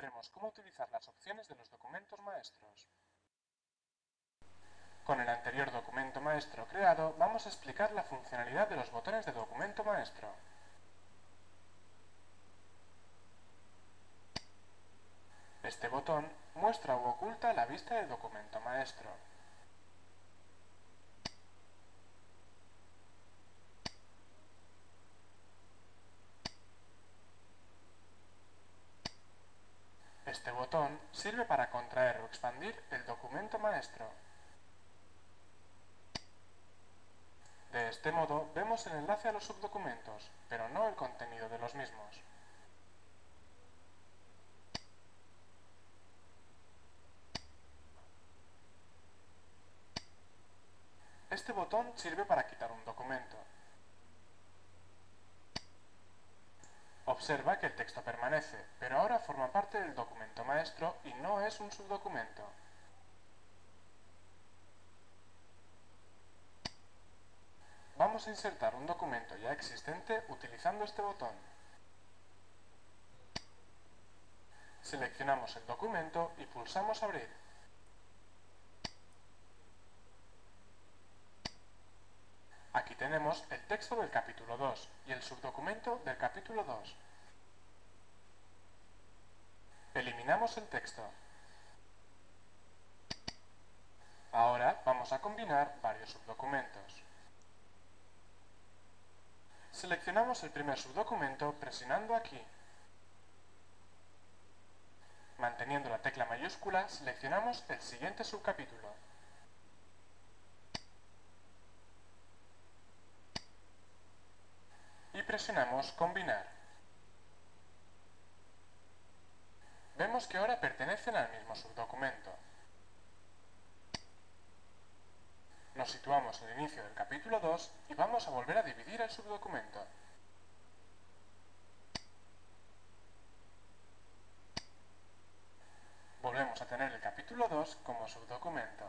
veremos cómo utilizar las opciones de los documentos maestros. Con el anterior documento maestro creado, vamos a explicar la funcionalidad de los botones de documento maestro. Este botón muestra u oculta la vista del documento maestro. Este botón sirve para contraer o expandir el documento maestro. De este modo vemos el enlace a los subdocumentos, pero no el contenido de los mismos. Este botón sirve para quitar un documento. Observa que el texto permanece, pero ahora forma parte del documento maestro y no es un subdocumento. Vamos a insertar un documento ya existente utilizando este botón. Seleccionamos el documento y pulsamos Abrir. Aquí tenemos el texto del capítulo 2 y el subdocumento del capítulo 2. Eliminamos el texto. Ahora vamos a combinar varios subdocumentos. Seleccionamos el primer subdocumento presionando aquí. Manteniendo la tecla mayúscula, seleccionamos el siguiente subcapítulo. Y presionamos Combinar. Vemos que ahora pertenecen al mismo subdocumento. Nos situamos en el inicio del capítulo 2 y vamos a volver a dividir el subdocumento. Volvemos a tener el capítulo 2 como subdocumento.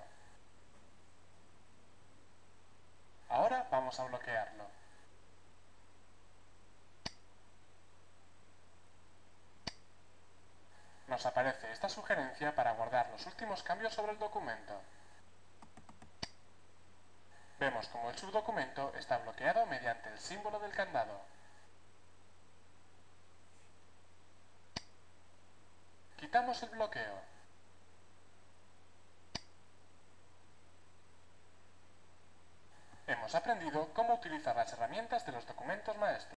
Ahora vamos a bloquearlo. Nos aparece esta sugerencia para guardar los últimos cambios sobre el documento. Vemos como el subdocumento está bloqueado mediante el símbolo del candado. Quitamos el bloqueo. Hemos aprendido cómo utilizar las herramientas de los documentos maestros.